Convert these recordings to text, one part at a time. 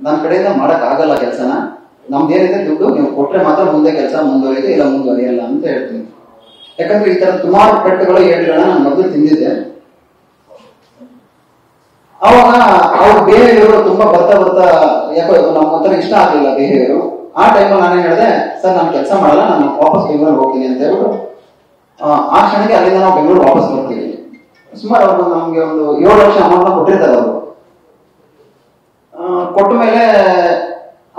ನನ್ನ ಕಡೆಯಿಂದ ಮಾಡಕ್ ಆಗಲ್ಲ ಕೆಲಸನ, ನಮ್ದೇನಿದೆ ದುಡ್ಡು ನೀವು ಕೊಟ್ರೆ ಮಾತ್ರ ಮುಂದೆ ಕೆಲಸ ಮುಂದುವರಿದೆ, ಇಲ್ಲ ಮುಂದುವರಿಯಲ್ಲ ಅಂತ ಹೇಳ್ತೀನಿ. ಯಾಕಂದ್ರೆ ಈ ತರ ಸುಮಾರು ಪೆಟ್ಟುಗಳು ಏಳುಗಳನ್ನ ನಾನು ಮೊದಲು ತಿಂದಿದ್ದೆ. ಅವಾಗ ಅವ್ರ ಬಿಹೇವಿಯರ್ ತುಂಬಾ ಬರ್ತಾ ಬರ್ತಾ ಯಾಕೋ ನಮ್ಮ ಹತ್ರ ಇಷ್ಟ ಆಗ್ಲಿಲ್ಲ ಬಿಹೇವಿಯರ್. ಆ ಟೈಮಲ್ಲಿ ನಾನೇನ್ ಹೇಳಿದೆ, ಸರ್ ನಾನು ಕೆಲಸ ಮಾಡಲ್ಲ, ನಾನು ವಾಪಸ್ ಬೆಂಗಳೂರು ಹೋಗ್ತೀನಿ ಅಂತ ಹೇಳ್ಬಿಟ್ಟು ಆ ಕ್ಷಣಕ್ಕೆ ಅಲ್ಲಿಂದ ನಾವು ಬೆಂಗಳೂರು ವಾಪಸ್ ಬರ್ತೀವಿ. ಸುಮಾರು ಅವ್ರು ನಮ್ಗೆ ಒಂದು 7 ಲಕ್ಷ ಅಮೌಂಟ್ ಕೊಟ್ಟಿರ್ತಾರೆ ಅವರು. ಕೊಟ್ಟ ಮೇಲೆ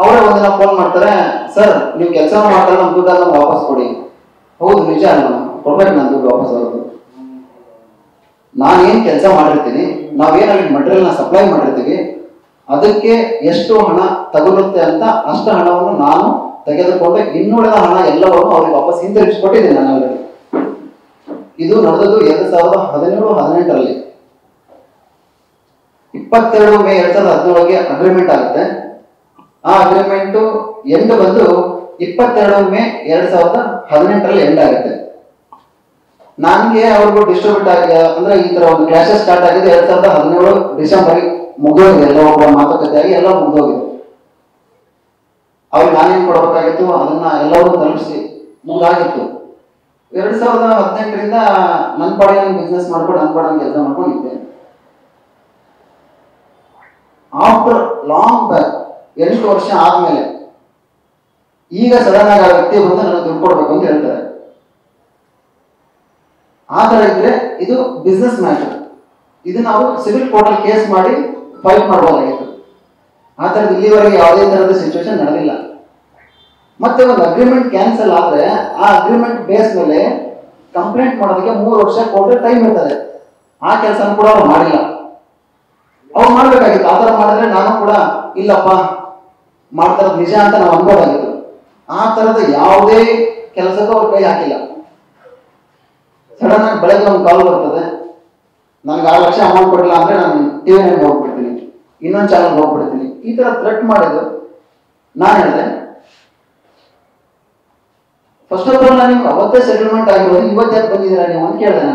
ಅವರೇ ಒಂದಿನ ಫೋನ್ ಮಾಡ್ತಾರೆ, ಸರ್ ನೀವು ಕೆಲಸ ಮಾಡ್ತಾರೆ ನಮ್ಮ ದುಡ್ಡು ವಾಪಸ್ ಕೊಡಿ. ಹೌದು ನಿಜ, ಕೊಡ್ಬೇಕು ನಾನು ದುಡ್ಡು ವಾಪಸ್ ಬರೋದು. ನಾನೇನ್ ಕೆಲಸ ಮಾಡಿರ್ತೀನಿ, ನಾವೇನಲ್ಲಿ ಮಟೀರಿಯಲ್ ನ ಸಪ್ಲೈ ಮಾಡಿರ್ತೀವಿ, ಅದಕ್ಕೆ ಎಷ್ಟು ಹಣ ತಗೊಳುತ್ತೆ ಅಂತ ಅಷ್ಟು ಹಣವನ್ನು ನಾನು ತೆಗೆದುಕೊಂಡು ಇನ್ನುಳಿದ ಹಣ ಎಲ್ಲವನ್ನು ಅವ್ರಿಗೆ ವಾಪಸ್ ಹಿಂದಿರುಗಿಸ್ಕೊಟ್ಟಿದ್ದೀನಿ ನಾನು ಆಲ್ರೆಡಿ. ಇದು ನಡೆದದ್ದು 2017-18 22 ಮೇ 2017ಗೆ ಅಗ್ರಿಮೆಂಟ್ ಆಗುತ್ತೆ. ಆ ಅಗ್ರಿಮೆಂಟ್ ಎಂಡ್ ಬಂದು 22 ಮೇ 2018 ಎಂಡ್ ಆಗುತ್ತೆ. ನನ್ಗೆ ಅವ್ರಿಗೂ ಡಿಸ್ಟ್ರಿಬ್ಯೂಟ್ ಆಗಿ ಅಂದ್ರೆ ಈ ತರ ಒಂದು ಕ್ಲಾಸಸ್ ಸ್ಟಾರ್ಟ್ ಆಗಿದೆ 2017 ಡಿಸೆಂಬರ್ ಮುಗಿದೋಗಿದೆ. ಎಲ್ಲ ಒಬ್ಬ ಮಾತುಕತೆ ಆಗಿ ಎಲ್ಲ ಮುಗಿದೋಗಿದೆ. ಅವ್ರಿಗೆ ನಾನೇನ್ ಕೊಡ್ಬೇಕಾಗಿತ್ತು ಅದನ್ನ ಎಲ್ಲವನ್ನೂ ತಲುಪಿಸಿ ಮುಗಿದಾಗಿತ್ತು. 2018ರಿಂದ ನನ್ನ ಪಾಡಿಗೆ ನಾನು ಬಿಸ್ನೆಸ್ ಮಾಡ್ಕೊಂಡು ನನ್ನ ಪಾಡಿಗೆ ಕೆಲಸ ಮಾಡ್ಕೊಂಡಿದ್ದೆ. ಆಫ್ಟರ್ ಲಾಂಗ್ ಬ್ಯಾಕ್ 8 ವರ್ಷ ಆದ್ಮೇಲೆ ಈಗ ಸಡನ್ ಆಗಿ ಆ ವ್ಯಕ್ತಿ ಬಂದು ನನಗೆ ದುಡ್ಡು ಕೊಡ್ಬೇಕು ಅಂತ ಹೇಳ್ತಾರೆ. ಆ ತರ ಇದ್ರೆ ಇದು ಬಿಸ್ನೆಸ್ ಮ್ಯಾಟರ್. ಇದು ನಾವು ಸಿವಿಲ್ ಕೋರ್ಟಲ್ಲಿ ಕೇಸ್ ಮಾಡಿ ಫೈಟ್ ಮಾಡಬಹುದಾಗಿತ್ತು. ಆ ತರದ ಇಲ್ಲಿವರೆಗೆ ಯಾವುದೇ ತರದ ಸಿಚುವೇಶನ್ ನಡೆದಿಲ್ಲ. ಮತ್ತೆ ಒಂದು ಅಗ್ರಿಮೆಂಟ್ ಕ್ಯಾನ್ಸಲ್ ಆದ್ರೆ ಆ ಅಗ್ರಿಮೆಂಟ್ ಬೇಸ್ ಮೇಲೆ ಕಂಪ್ಲೇಂಟ್ ಮಾಡೋದಕ್ಕೆ 3 ವರ್ಷ ಕೋರ್ಟ್ ಟೈಮ್ ಇರ್ತದೆ. ಆ ಕೆಲಸ ಕೂಡ ಅವ್ರು ಮಾಡಿಲ್ಲ. ಅವ್ರು ಮಾಡ್ಬೇಕಾಗಿತ್ತು. ಆ ತರ ಮಾಡಿದ್ರೆ ನಾನು ಕೂಡ ಇಲ್ಲಪ್ಪ ಮಾಡ್ತಾರದ್ ನಿಜ ಅಂತ ನಾವು ಅನ್ಬೋದಾಗಿತ್ತು. ಆ ತರದ ಯಾವುದೇ ಕೆಲಸಕ್ಕೂ ಅವ್ರು ಕೈ ಹಾಕಿಲ್ಲ. ಸಡನ್ ಆಗಿ ಬೆಳಗ್ಗೆ ಒಂದು ಕಾಲ್ ಬರ್ತದೆ, ನನ್ಗೆ 6 ಲಕ್ಷ ಅಮೌಂಟ್ ಕೊಟ್ಟಿಲ್ಲ ಅಂದ್ರೆ ನಾನು ಟಿವಿ ಹೋಗ್ಬಿಡ್ತೀನಿ, ಇನ್ನೊಂದು ಚಾನಲ್ ಹೋಗ್ಬಿಡ್ತೀನಿ, ಈ ತರ ಥ್ರೆಟ್ ಮಾಡಿದ್ದು. ನಾನು ಹೇಳಿದೆ, ಫಸ್ಟ್ ಆಫ್ ಆಲ್ ನಿಮ್ಗೆ ಅವತ್ತೇ ಸೆಟಲ್ಮೆಂಟ್ ಆಗಿರೋದು, ಇವತ್ತು ಯಾಕೆ ಬಂದಿದ್ದೀರಾ ನೀವು ಅಂತ ಕೇಳಿದೆ.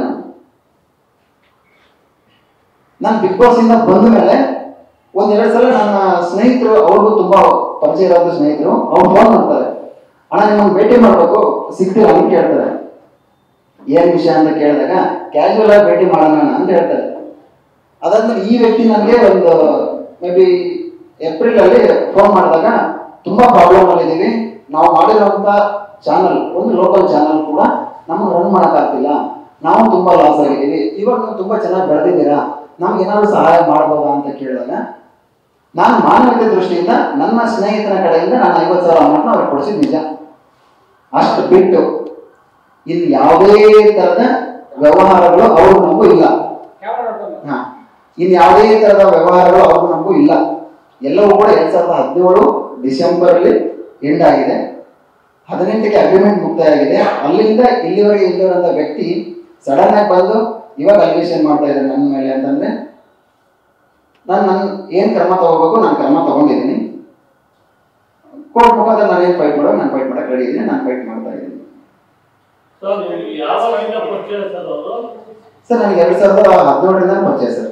ನಾನು ಬಿಗ್ ಬಾಸ್ ಇಂದ ಬಂದ ಮೇಲೆ 1-2 ಸಲ ನನ್ನ ಸ್ನೇಹಿತರು, ಅವ್ರಿಗೂ ತುಂಬಾ ಪರಿಚಯ ಇರೋದು ಸ್ನೇಹಿತರು, ಅವ್ರು ಫೋನ್ ಮಾಡ್ತಾರೆ, ಅಣ್ಣ ನಿಮ್ಮನ್ನು ಭೇಟಿ ಮಾಡ್ಬೇಕು, ಸಿಗ್ತೀರಾ ಅಂತ ಕೇಳ್ತಾರೆ. ಏನ್ ವಿಷಯ ಅಂತ ಕೇಳಿದಾಗ ಕ್ಯಾಶುವಲ್ ಆಗಿ ಭೇಟಿ ಮಾಡೋಣ ಅಂತ ಹೇಳ್ತಾರೆ. ಅದಾದ್ಮೇಲೆ ಈ ವ್ಯಕ್ತಿ ನನಗೆ ಒಂದು ಮೇ ಬಿ ಏಪ್ರಿಲ್ ಅಲ್ಲಿ ಫೋನ್ ಮಾಡಿದಾಗ, ತುಂಬಾ ಪ್ರಾಬ್ಲಮ್ ಮಾಡಿದೀವಿ, ನಾವು ಮಾಡಿರುವಂತ ಚಾನಲ್ ಒಂದು ಲೋಕಲ್ ಚಾನಲ್ ಕೂಡ ನಮ್ಗೆ ರನ್ ಮಾಡೋಕ್ಕಾಗ್ತಿಲ್ಲ, ನಾವು ತುಂಬಾ ಲಾಸ್ ಆಗಿದ್ದೀವಿ, ಇವಾಗ ನೀವು ತುಂಬಾ ಚೆನ್ನಾಗಿ ಬೆಳೆದಿದ್ದೀರಾ, ನಮ್ಗೆ ಏನಾದ್ರು ಸಹಾಯ ಮಾಡ್ಬೋದಾ ಅಂತ ಕೇಳಿದಾಗ, ನಾನು ಮಾನವೀಯತೆ ದೃಷ್ಟಿಯಿಂದ ನನ್ನ ಸ್ನೇಹಿತನ ಕಡೆಯಿಂದ ನಾನು 50,000 ಅಮೌಂಟ್ನ ಅವ್ರಿಗೆ ಕೊಡಿಸಿದ್ ನಿಜ. ಅಷ್ಟು ಬಿಟ್ಟು ಇಲ್ಲಿ ಯಾವುದೇ ತರದ ವ್ಯವಹಾರಗಳು ಅವ್ರು ನಮಗೂ ಇಲ್ಲ. ಇನ್ ಯಾವುದೇ ತರದ ವ್ಯವಹಾರಗಳು ಅವ್ರು ನಮಗೂ ಇಲ್ಲ. ಎಲ್ಲವೂ ಕೂಡ 2017 ಡಿಸೆಂಬರ್ ಅಲ್ಲಿ ಎಂಡ್ ಆಗಿದೆ. 18ಕ್ಕೆ ಅಗ್ರಿಮೆಂಟ್ ಮುಕ್ತಾಯ ಆಗಿದೆ. ಅಲ್ಲಿಂದ ಇಲ್ಲಿವರೆಗೆ ಇಲ್ಲಿರುವಂತ ವ್ಯಕ್ತಿ ಸಡನ್ ಆಗಿ ಬಂದು ಇವಾಗ ಅಲಿಗೇಷನ್ ಮಾಡ್ತಾ ಇದ್ದಾರೆ ನನ್ನ ಮೇಲೆ ಅಂತಂದ್ರೆ, ನಾನು ಏನ್ ಕ್ರಮ ತಗೋಬೇಕು ನಾನು ಕ್ರಮ ತಗೊಂಡಿದ್ದೀನಿ. ಕೋರ್ಟ್ ಮುಖಾಂತರ ನಾನು ಏನ್ ಫೈಟ್ ಮಾಡೋ ನಾನು ಫೈಟ್ ಮಾಡಕ್ ರೆಡಿ ಇದ್ದೀನಿ, ನಾನು ಫೈಟ್ ಮಾಡ್ತಾ ಇದ್ದೀನಿ. ಸರ್ ನನಗೆ 2017ರಿಂದ ಪರಿಚಯ ಸರ್.